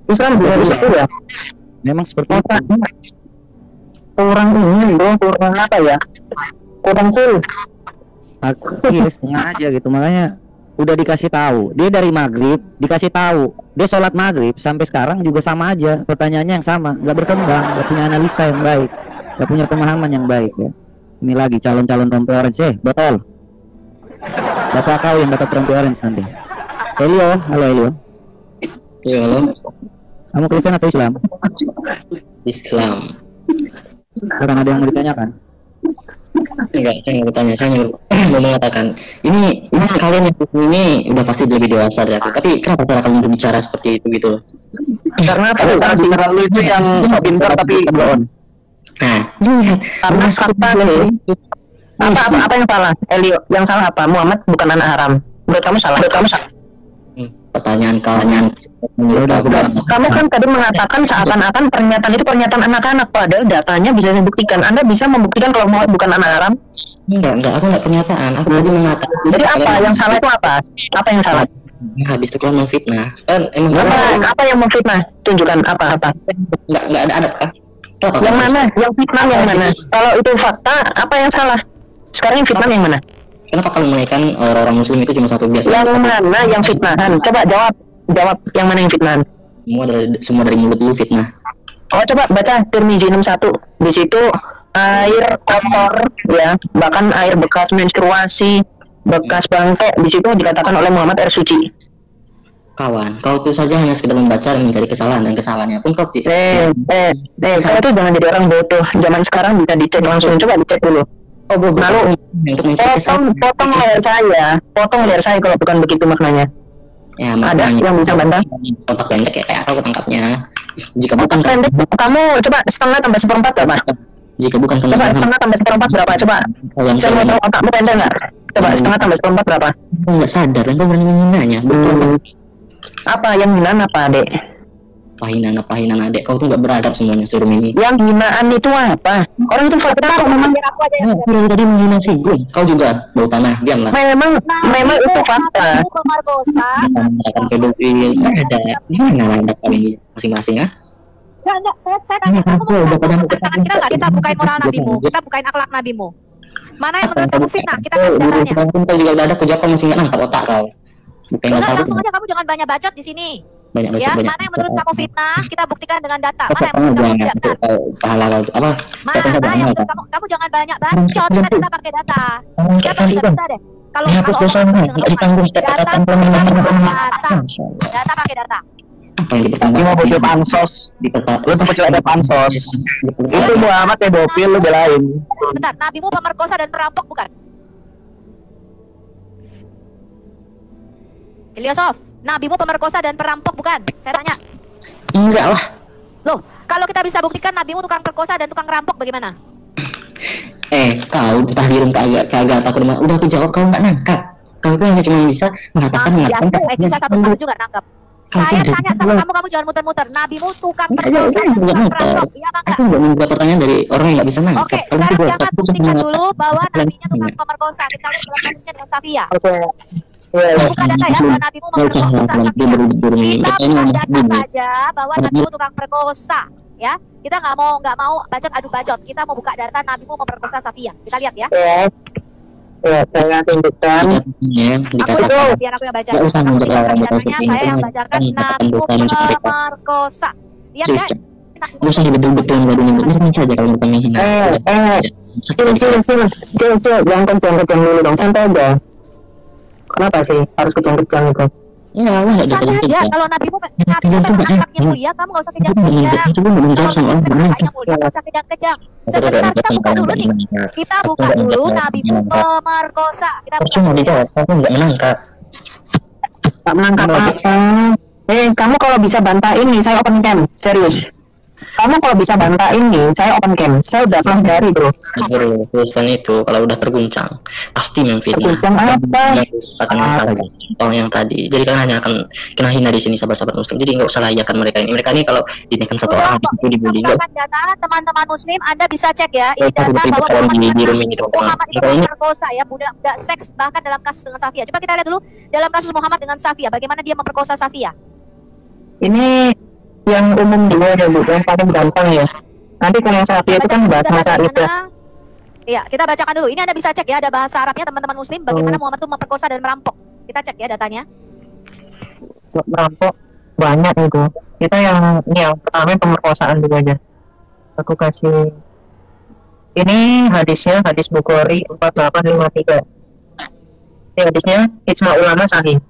Islam bukan itu ya.
Memang seperti itu.
Orang ini kurang apa ya? Kurang full.
Iya, setengah aja gitu. Makanya udah dikasih tahu. Dia dari maghrib dikasih tahu. Dia sholat maghrib sampai sekarang juga sama aja. Pertanyaannya yang sama, nggak berkembang, nggak punya analisa yang baik, nggak punya pemahaman yang baik ya. Ini lagi calon-calon rompi orange, botol. Bapak kau yang dapat rompi orange nanti. Elio, halo Elio.
Iya, halo.
Kamu Kristen atau Islam?
Islam.
Bukan ada yang mau ditanyakan?
Enggak, saya nggak bertanya, saya mau mengatakan ini kalian yang ini udah pasti lebih dewasa dari aku, tapi kenapa cara kalian berbicara seperti itu gitu loh?
Karena
cara bicara lu itu yang sok pintar tapi bohong.
Nah, lihat
karena kata apa yang salah, Elio? Yang salah apa? Muhammad bukan anak haram. Menurut kamu salah.
Pertanyaan kalian.
Kamu kan tadi mengatakan seakan-akan pernyataan itu pernyataan anak-anak, padahal datanya bisa dibuktikan. Anda bisa membuktikan kalau Muhammad bukan anak haram?
Enggak, aku nggak pernyataan. Aku tadi mengatakan.
Jadi apa yang salah itu apa? Apa yang salah?
Habis itu kalian memfitnah.
Apa yang memfitnah? Tunjukkan apa?
Enggak ada kan?
Yang mana? Yang fitnah yang mana? Kalau itu fakta, apa yang salah? Sekarang yang fitnah yang mana?
Kenapa kalian menaikkan orang muslim itu cuma satu biar?
Yang mana yang fitnahan? Coba jawab yang mana yang fitnahan?
Semua dari mulut lu fitnah.
Oh, coba baca Tirmizi 61. Di situ air kotor ya, bahkan air bekas menstruasi, bekas bangke, di situ dikatakan oleh Muhammad air suci.
Kawan, kau tuh saja hanya sekedar membaca dan mencari kesalahan, dan kesalahannya pun kau
kau tuh jangan jadi orang bodoh. Zaman sekarang bisa dicek langsung, coba dicek dulu. Lalu potong leher saya kalau bukan begitu maknanya.
Ya,
ada yang bisa bantah?
Otak pendek kayak aku tangkapnya. Jika bukan
pendek, kamu coba setengah tambah seperempat berapa?
Jika bukan
coba setengah tambah seperempat berapa? Coba. Saya mau tahu otakmu pendek nggak? Coba setengah tambah seperempat berapa?
Nggak sadar, dan kau berani menghinaannya. Betul.
Apa yang hina apa, Dek?
pahinan adik kau tuh nggak beradab semuanya suruh ini.
Yang hinaan itu apa? Orang itu fakta kok memang.
Dari tadi menghina si gue. Kau juga bau tanah, diamlah.
Memang itu fakta.
Pemerkosa.
Akan pedofil ada. Gimana ada paling masing-masing ah?
Enggak, saya tanya kamu kita nggak kita bukain moral nabimu, kita bukain akhlak nabimu. Mana yang menurut kamu fitnah? Kita kasih datanya.
Kau juga udah ada kujak kau masih nggak nangkap otak kau.
Enggak, langsung aja kamu jangan banyak bacot di sini.
Banyak.
Mana yang menurut kamu fitnah? Kita buktikan dengan data. Mana yang menurut kamu tidak benar?
Pahala kau apa?
Mana yang menurut kamu jangan banyak bacot. Kita pakai data. Siapa yang tidak bisa deh? Kalau data pakai data.
Apa yang dipertanggung?
Mau bocor pansos. Lu tuh bocor ada pansos. Itu Muhammad pedofil lu belain.
Sebentar, nabimu pemerkosa dan perampok bukan? Ilyasov, nabimu pemerkosa dan perampok bukan? Saya tanya.
Enggak lah.
Loh, kalau kita bisa buktikan nabimu tukang perkosa dan tukang rampok bagaimana?
Kau tahdirun kagak takut udah aku jawab kau nggak nangkap. Kau hanya cuma bisa mengatakan
bisa satu kali juga nangkap. Saya tanya sama kamu jangan muter-muter. Nabimu tukang perkosa dan tukang perampok. Iya bangga?
Aku nggak minta pertanyaan dari orang yang nggak bisa nangkap.
Oke, sekarang jangan buktikan dulu bahwa nabinya tukang pemerkosa. Kita lihat dalam kasusnya dengan Safia. Buka data ya bahwa nabimu memperkosa Safia. Kita buka data saja bahwa nabimu tukang perkosa. Ya, kita nggak mau bacot adu bacot. Kita mau buka data nabimu memperkosa Safia. Kita lihat ya.
Ya, saya tunjukkan.
Biar aku yang baca. Datanya saya yang bacakan nabimu pemerkosa. Lihat ya.
Nggak usah betul-betul nggak dengerin saja kalau bukan menghina.
Jangan kencang dulu dong, santai aja. Kenapa sih harus kejang-kejang itu?
Santai aja. Kalau nabimu akhlaknya mulia, kamu nggak usah kejang-kejang. Kalau akhlaknya mulia, nggak usah kejang-kejang. Sebentar, kita buka dulu nih. Kita buka dulu nabimu pemerkosa. Kita buka dulu ya.
Aku nggak menangkap.
Tak menangkap apa? Kamu kalau bisa bantah ini, saya open cam. Serius. Kamu kalau bisa bantah ini, saya open cam. Saya udah pelajari bro.
Urusan itu kalau udah terguncang pasti memfitnah.
Terguncang apa?
Akan contoh yang tadi. Jadi kan hanya akan kena hina di sini sahabat-sahabat muslim. Jadi nggak usah layakan mereka ini. Mereka ini kalau dinaikkan satu orang itu dibully.
Data teman-teman muslim, Anda bisa cek ya. Ini data bahwa Muhammad itu memperkosa ya, budak seks bahkan dalam kasus dengan Safia. Coba kita lihat dulu dalam kasus Muhammad dengan Safia, bagaimana dia memperkosa Safia.
Ini yang umum dulu aja bu, yang paling gampang ya. Nanti kalau yang Safia itu kan bahasa Arab ya.
Iya, kita bacakan dulu. Ini Anda bisa cek ya, ada bahasa Arabnya teman-teman muslim bagaimana Muhammad itu memperkosa dan merampok. Kita cek ya datanya.
Merampok banyak itu. Kita yang pertama pemerkosaan dulu aja. Aku kasih ini hadisnya, hadis Bukhari 4853. Ini hadisnya ijma ulama sahih.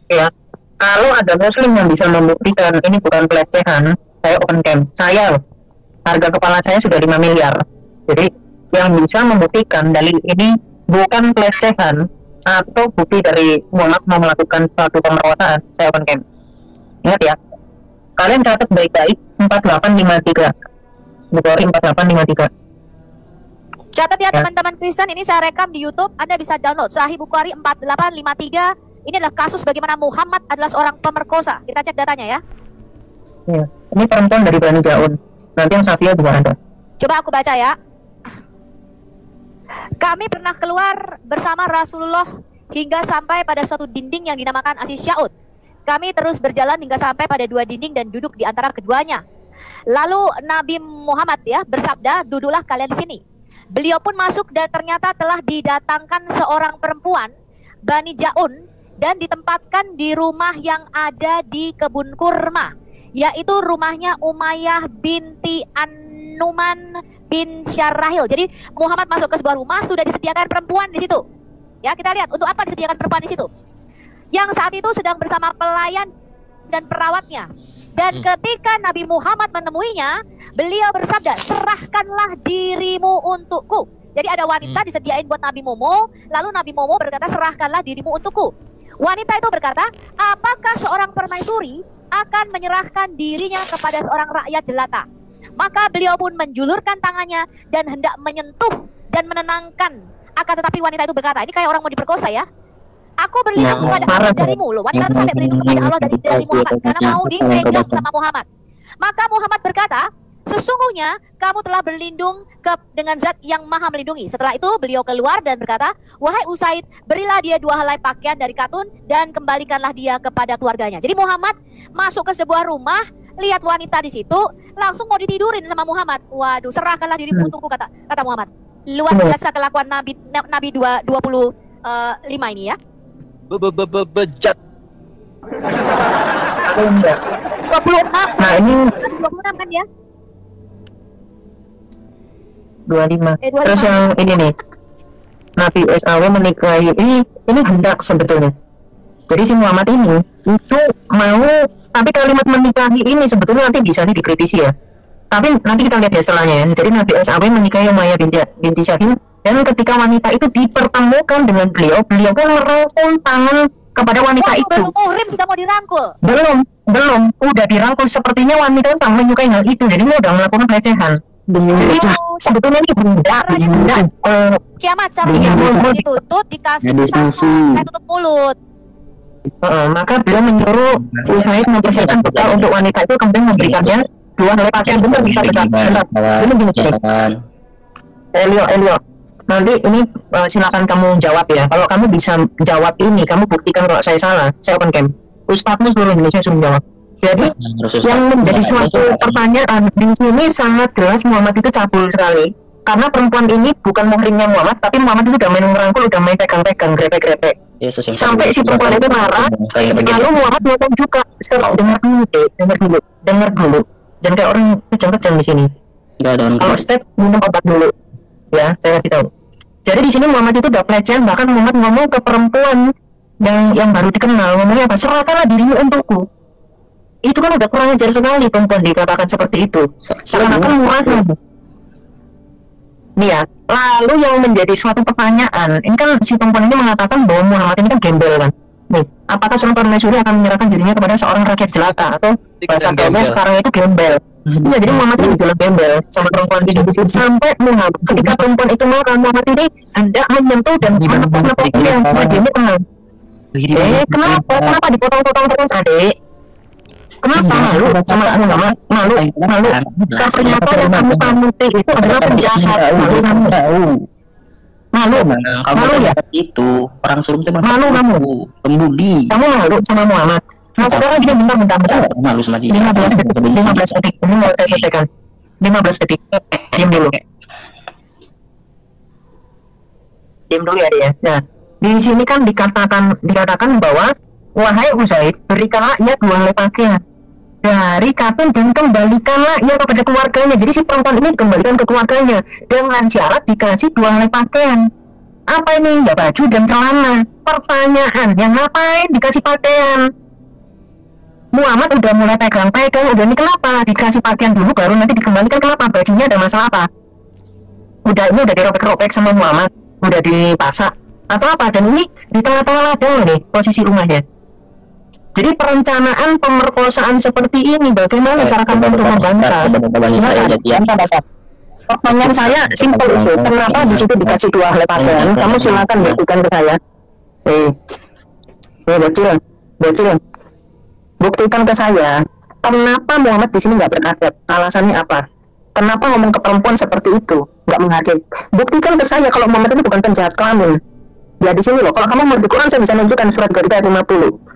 Ya. Kalau ada muslim yang bisa membuktikan ini bukan pelecehan, saya open cam. Saya, harga kepala saya sudah 5 miliar. Jadi yang bisa membuktikan dalil ini bukan pelecehan atau bukti dari Muhammad mau melakukan suatu pemerkosaan, saya open cam. Ingat ya, kalian catat baik-baik 4853. Bukhari 4853.
Catat ya teman-teman Kristen, ini saya rekam di YouTube. Anda bisa download Sahih Bukhari 4853. Ini adalah kasus bagaimana Muhammad adalah seorang pemerkosa. Kita cek datanya ya.
Iya, ini perempuan dari Bani Jaun. Nanti yang Safia juga ada.
Coba aku baca ya. Kami pernah keluar bersama Rasulullah hingga sampai pada suatu dinding yang dinamakan Asis Syaud. Kami terus berjalan hingga sampai pada 2 dinding dan duduk di antara keduanya. Lalu Nabi Muhammad ya bersabda, duduklah kalian di sini. Beliau pun masuk dan ternyata telah didatangkan seorang perempuan Bani Jaun dan ditempatkan di rumah yang ada di kebun kurma, yaitu rumahnya Umayyah binti An-Numan bin Syarrahil. Jadi Muhammad masuk ke sebuah rumah, sudah disediakan perempuan di situ. Ya, kita lihat untuk apa disediakan perempuan di situ. Yang saat itu sedang bersama pelayan dan perawatnya. Dan ketika Nabi Muhammad menemuinya, beliau bersabda, serahkanlah dirimu untukku. Jadi ada wanita disediain buat Nabi Momo, lalu Nabi Momo berkata, serahkanlah dirimu untukku. Wanita itu berkata, apakah seorang permaisuri akan menyerahkan dirinya kepada seorang rakyat jelata? Maka beliau pun menjulurkan tangannya dan hendak menyentuh dan menenangkan. Akan tetapi wanita itu berkata, ini kayak orang mau diperkosa ya. Aku berlindung kepada Allah dari mulut. Wanita itu sampai berlindung kepada Allah dari Muhammad karena mau dipegang sama Muhammad. Maka Muhammad berkata, sesungguhnya kamu telah berlindung dengan zat yang maha melindungi. Setelah itu beliau keluar dan berkata, wahai Usaid, berilah dia 2 helai pakaian dari katun dan kembalikanlah dia kepada keluarganya. Jadi Muhammad masuk ke sebuah rumah, lihat wanita di situ, langsung mau ditidurin sama Muhammad. Waduh, serahkanlah dirimu untukku, kata Muhammad. Luar biasa kelakuan Nabi 25 ini ya.
Bejat.
26.
Nah ini
26 kan ya?
25. Terus yang ini nih, Nabi SAW menikahi ini hendak sebetulnya. Jadi si Muhammad ini itu mau, tapi kalimat menikahi ini sebetulnya nanti bisa dikritisi ya. Tapi nanti kita lihat ya setelahnya ya. Jadi Nabi SAW menikahi Umayyah binti Syahim, dan ketika wanita itu dipertemukan dengan beliau pun merangkul tangan kepada wanita itu.
Belum muhrim sudah mau dirangkul?
Belum, udah dirangkul. Sepertinya wanita sangat menyukai hal itu, jadi dia udah melakukan pelecehan. Jadi sebetulnya ini benda
kiamat caranya ditutup, dikasih sampai tutup mulut.
Maka beliau menyuruh Usaid mempersiapkan bekal untuk wanita itu, kemudian memberikannya 2 helai pakaian. Benar bisa tegak. Ini Elio, nanti ini silakan kamu jawab ya. Kalau kamu bisa jawab ini, kamu buktikan kalau saya salah, saya open cam. Ustadzmu seluruh Indonesia suruh jawab. Jadi yang menjadi suatu pertanyaan di sini sangat jelas Muhammad itu cabul sekali. Karena perempuan ini bukan muhrimnya Muhammad, tapi Muhammad itu udah main merangkul, udah main pegang-pegang, grepek-grepek. Sampai si perempuan itu marah, lalu Muhammad ngomong juga, dengar dulu. Jangan kayak orang kejam-kejam di sini. Kalau step minum obat dulu, ya saya kasih tahu. Jadi di sini Muhammad itu udah pelecehan, bahkan Muhammad ngomong ke perempuan yang baru dikenal, ngomongnya apa? Serahkanlah dirimu untukku. Itu kan udah kurang ajar sekali perempuan dikatakan seperti itu. Seakan-akan murah. Nih ya, lalu yang menjadi suatu pertanyaan, ini kan si perempuan ini mengatakan bahwa Muhammad ini kan gembel kan. Nih, apakah seorang permaisuri akan menyerahkan dirinya kepada seorang rakyat jelata atau bahasa gaulnya sekarang itu gembel? Iya, jadi Muhammad ini juga gembel sama perempuan itu. Sampai Muhammad, ketika perempuan itu marah, Muhammad ini hendak menyentuh dan menepuk yang sama dia tenang. Kenapa dipotong-potong terus, adik? Kenapa malu sama Muhammad? Malu. Karena ternyata yang kamu itu adalah penjahat. Malu ya? Itu orang suruh malu kamu. Pembuli. Kamu malu sama Muhammad. Nah sekarang juga bentar. Malu sama dia. 15 detik. Ini mau saya selesaikan. 15 detik. Diam dulu ya dia. Nah di sini kan dikatakan bahwa wahai Usaid, berikanlah ia 2 helai pakaian dari katun dan kembalikanlah ia kepada keluarganya. Jadi si perempuan ini dikembalikan ke keluarganya dengan syarat dikasih 2 helai pakaian. Apa ini? Ya baju dan celana. Pertanyaan, yang ngapain dikasih pakaian? Muhammad udah mulai pegang-pegang, udah ini kenapa dikasih pakaian dulu baru nanti dikembalikan, kenapa? Bajunya ada masalah apa? Ini udah dirobek-robek sama Muhammad, udah dipasak atau apa? Dan ini di tengah-tengah ladang nih posisi rumahnya. Jadi perencanaan pemerkosaan seperti ini, bagaimana cara kamu untuk membantah? Pertanyaan saya simpel itu, kenapa di situ dikasih 2 helai pakaian? Kamu silakan buktikan ke saya. Bocil, buktikan ke saya. Kenapa Muhammad di sini nggak beradab? Alasannya apa? Kenapa ngomong ke perempuan seperti itu? Nggak menghargai. Buktikan ke saya kalau Muhammad itu bukan penjahat kelamin. Ya di sini loh. Kalau kamu mau di Quran saya bisa nunjukkan surat 33 ayat 50.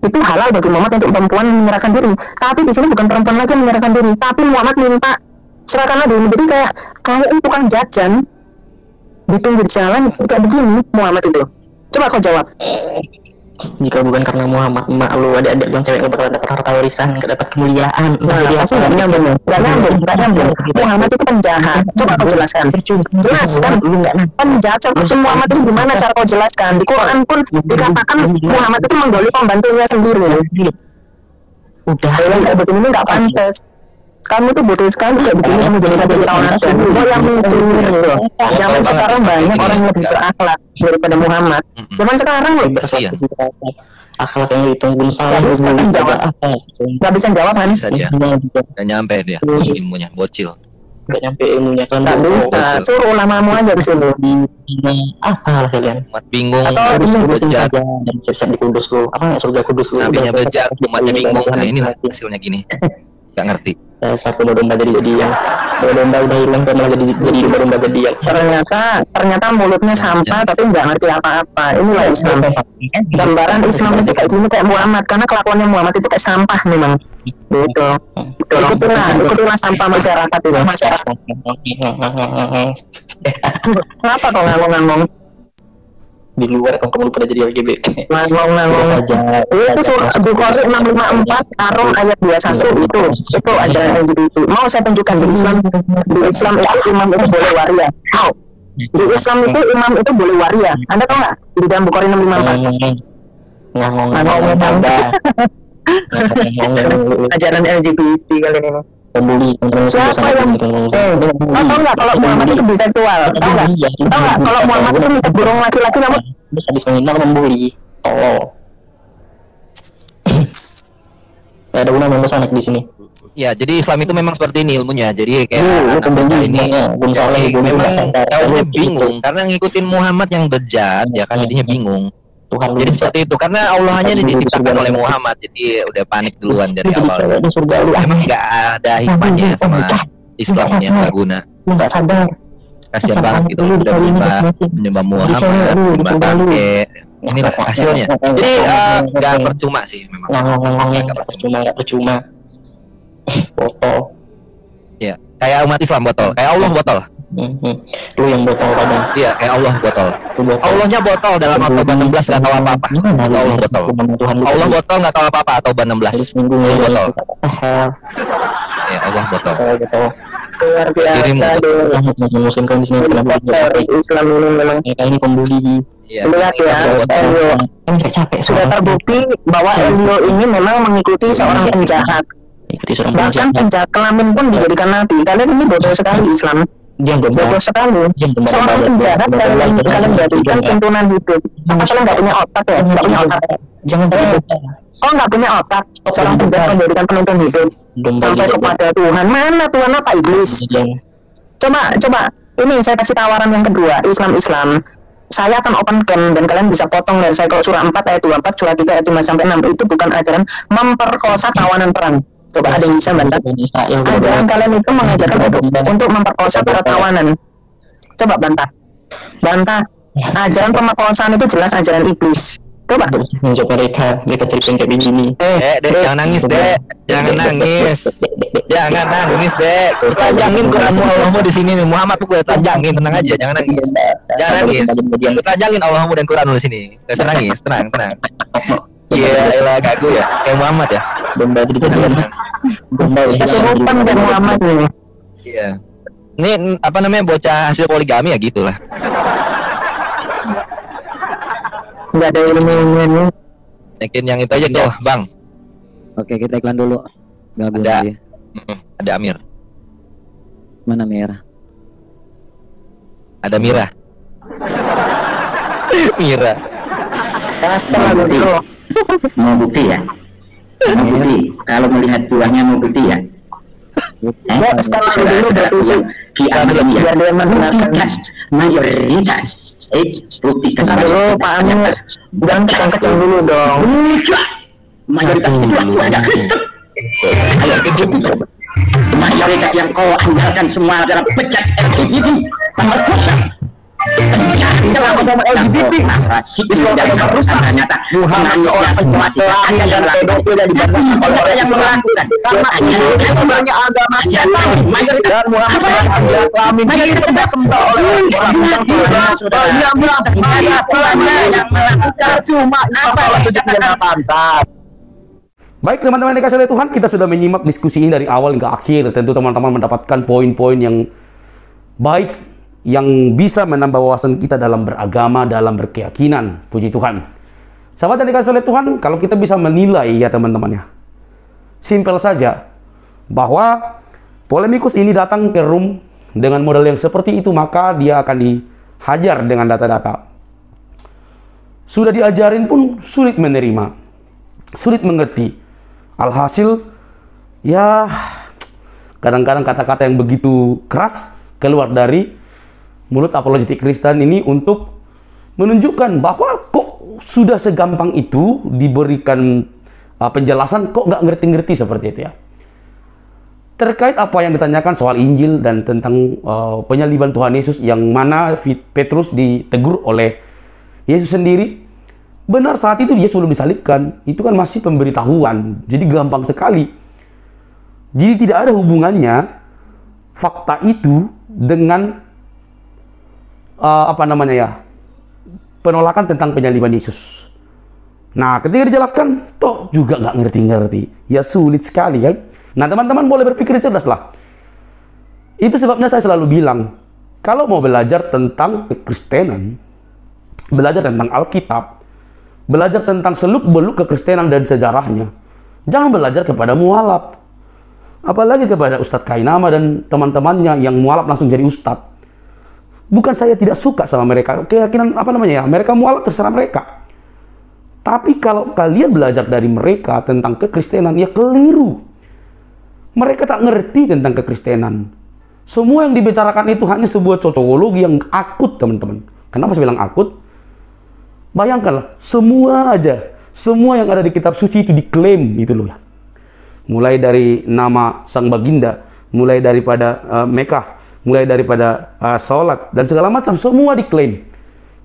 Itu halal bagi Muhammad untuk perempuan menyerahkan diri. Tapi di sini bukan perempuan lagi yang menyerahkan diri, tapi Muhammad minta serahkanlah diri. Jadi kayak kalau itu kan jajan di pinggir jalan kayak begini Muhammad itu. Coba kau jawab.
Jika bukan karena Muhammad malu adik-adik yang cewek bakal dapat harta warisan, nggak dapat kemuliaan.
Pasti nggak nyambung. Muhammad itu penjahat. Coba kau jelaskan. Jelaskan. Penjahat seperti Muhammad itu gimana cara kau jelaskan? Di Quran pun dikatakan Muhammad itu menggoli pembantunya sendiri. Udah. Yang begini nggak pantas. Kamu tuh bodoh sekali kayak begini, kamu jadi tahun aja. Mau yang itu zaman sekarang banyak orang yang lebih berakhlak daripada Muhammad. Zaman sekarang loh
akhlak yang ditunggu
salah. Nggak bisa jawab kan?
Nggak nyampe dia ilmunya, bocil.
nggak nyampe ilmunya kan.
Nggak bisa, suruh namamu aja di sini.
Apa lah kalian?
Umat bingung.
Atau
bejat.
Siap di Kudus lu. Apa surga Kudus lu?
Nabinya bejat, umatnya bingung. Nah inilah hasilnya gini. Gak ngerti.
Satu domba jadi-jadian. Domba udah hilang kok malah jadi domba jadian.
Ternyata mulutnya sampah tapi nggak ngerti apa-apa. Inilah Islam. Gambaran Islam itu kayak gini, kayak Muhammad, karena kelakuannya Muhammad itu kayak sampah memang. Gitu. Ikutilah sampah masyarakat itu. Kenapa kok ngomong-ngomong?
Di luar kamu pada jadi LGBT.
Ngomong saja. Itu surah Bukhari 654 Ar-Rum ayat 21 itu ajaran LGBT. Mau saya tunjukkan di Islam itu imam itu boleh waria. Mau? Di Islam itu imam itu boleh waria. Anda tahu nggak? Di dalam Bukhari 654. Ajaran LGBT kalian ini. Siapa yang tahu nggak kalau Muhammad itu biseksual? Tahu nggak kalau Muhammad itu bisa burung laki-laki namun
habis menghina membuli. Ada guna membosanek di sini.
Ya, jadi Islam itu memang seperti ini ilmunya. Jadi kayak ini memang kaumnya bingung karena ngikutin Muhammad yang bejat, ya kan jadinya bingung. Tuhan jadi seperti itu karena Allah hanya diciptakan oleh Muhammad, jadi udah panik duluan dari awal. Memang nggak ada hikmahnya sama Islamnya, nggak guna.
Nggak sadar.
Kasian banget gitu udah menyembah Muhammad, menyembah kakek. Inilah hasilnya. Jadi nggak percuma sih memang.
Nggak percuma. Botol.
Ya, kayak umat Islam botol, kayak Allah botol.
Lu yang botol kadang.
Iya, kayak Allah botol. Allahnya botol dalam At-Taubah 16 nggak tahu apa-apa. Allah botol. Allah botol nggak tahu apa-apa. At-Taubah 16. Allah botol. Ya, Allah botol.
Luar biasa
memusingkan di sini kenapa
Islam ini memang
ini pembuli.
Lihat ya, Elio sudah terbukti bahwa Elio ini memang mengikuti seorang penjahat. Bahkan penjahat kelamin pun dijadikan nabi. Kalian ini bodoh sekali Islam.
Dia
bodoh sekali. Seorang penjahat dan kalian jadikan tuntunan hidup. Apa kalian nggak punya otak ya? Nggak punya otak. Jangan oh nggak punya otak. Seorang penjahat menjadikan penuntun hidup sampai kepada Tuhan. Mana Tuhan apa iblis? Coba ini saya kasih tawaran yang kedua. Islam. Saya akan open cam dan kalian bisa potong dari saya. Kalau surah 4 ayat 24, surah 3 ayat 5 sampai 6 itu bukan ajaran memperkosa tawanan perang. Coba ada yang bisa bantah? Ajaran kalian itu mengajarkan untuk memperkosa para tawanan. Coba bantah. Ajaran pemerkosaan itu jelas ajaran iblis. Coba.
Menjawab mereka cerita kayak begini.
Dek, jangan nangis, Dek. Jangan nangis, Dek. Kita tajangin Quranmu, Allahmu di sini nih. Muhammad tuh gue tajangin, tenang aja, jangan nangis. Jangan nangis. Kita tajangin Allahmu dan Quranmu di sini. Gak usah nangis, tenang. Iya, elah gagu ya. Kayak Muhammad ya.
Domba jadi tenang.
Kesurupan kayak Muhammad nih.
Iya. Ini apa namanya bocah hasil poligami ya gitulah.
Nggak ada ilmu-ilmunya.
Naikin yang itu aja tuh, Bang.
Oke, kita iklan dulu.
Ada Amir.
Mana Mira?
Ada Mira. Mira.
Mau bukti ya? Mau bukti. Kalau melihat buahnya mau bukti ya?
Sekarang dulu berarti
mayoritas. Buktikan
dulu Pak Amir. Jangan kecang-kecang dulu dong.
Mayoritas itu ada Kristen. Mayoritas yang kau andalkan semua adalah pecat LGBT. LGBT Islam agama rusak ternyata Muhammad seorang pencemat kelamin dan pedofil dan dibangun oleh orang yang melakukan karena ini sebenarnya agama setan dan Muhammad seorang pencemat kelamin disembah oleh orang yang bilang yang melakukan cuma apa yang pantas.
Baik teman-teman yang dikasih oleh Tuhan, kita sudah menyimak diskusi ini dari awal hingga akhir. Tentu teman-teman mendapatkan poin-poin yang baik, yang bisa menambah wawasan kita dalam beragama, dalam berkeyakinan. Puji Tuhan. Sahabat yang dikasih oleh Tuhan, kalau kita bisa menilai ya teman-teman ya, simpel saja, bahwa polemikus ini datang ke room dengan model yang seperti itu, maka dia akan dihajar dengan data-data. Sudah diajarin pun sulit menerima, sulit mengerti. Alhasil, ya kadang-kadang kata-kata yang begitu keras keluar dari mulut apologetik Kristen ini untuk menunjukkan bahwa kok sudah segampang itu diberikan penjelasan, kok nggak ngerti-ngerti seperti itu ya. Terkait apa yang ditanyakan soal Injil dan tentang penyaliban Tuhan Yesus, yang mana Petrus ditegur oleh Yesus sendiri. Benar, saat itu Yesus belum disalibkan, itu kan masih pemberitahuan, jadi gampang sekali. Jadi tidak ada hubungannya fakta itu dengan penolakan tentang penyaliban Yesus. Nah, ketika dijelaskan, toh juga nggak ngerti-ngerti. Ya sulit sekali kan. Nah, teman-teman boleh berpikir cerdas lah. Itu sebabnya saya selalu bilang, kalau mau belajar tentang kekristenan, belajar tentang Alkitab, belajar tentang seluk-beluk kekristenan dan sejarahnya, jangan belajar kepada mualaf. Apalagi kepada Ustadz Kainama dan teman-temannya yang mualaf langsung jadi ustadz. Bukan saya tidak suka sama mereka, keyakinan mereka mualaf terserah mereka. Tapi kalau kalian belajar dari mereka tentang kekristenan, ya keliru. Mereka tak ngerti tentang kekristenan. Semua yang dibicarakan itu hanya sebuah cocokologi yang akut, teman-teman. Kenapa saya bilang akut? Bayangkanlah, semua yang ada di kitab suci itu diklaim gitu loh ya. Mulai dari nama Sang Baginda, mulai daripada Mekah, mulai daripada sholat, dan segala macam, semua diklaim.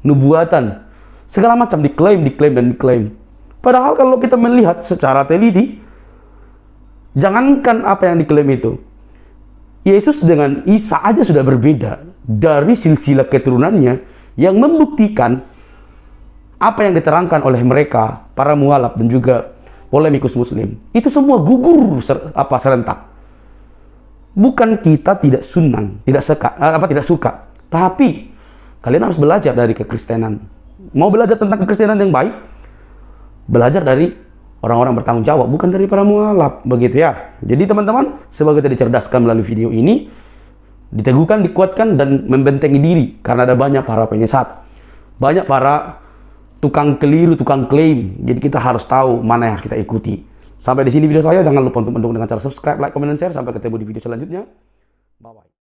Nubuatan, segala macam diklaim. Padahal kalau kita melihat secara teliti, jangankan apa yang diklaim itu, Yesus dengan Isa aja sudah berbeda dari silsilah keturunannya, yang membuktikan apa yang diterangkan oleh mereka, para mualaf dan juga polemikus muslim. Itu semua gugur serentak. Bukan kita tidak tidak suka, tapi kalian harus belajar dari kekristenan. Mau belajar tentang kekristenan yang baik, belajar dari orang-orang bertanggung jawab, bukan dari para mualaf, begitu ya. Jadi teman-teman, semoga kita dicerdaskan melalui video ini, diteguhkan, dikuatkan, dan membentengi diri, karena ada banyak para penyesat, banyak para tukang keliru, tukang klaim. Jadi kita harus tahu mana yang harus kita ikuti. Sampai di sini video saya, jangan lupa untuk mendukung dengan cara subscribe, like, comment, dan share. Sampai ketemu di video selanjutnya. Bye-bye.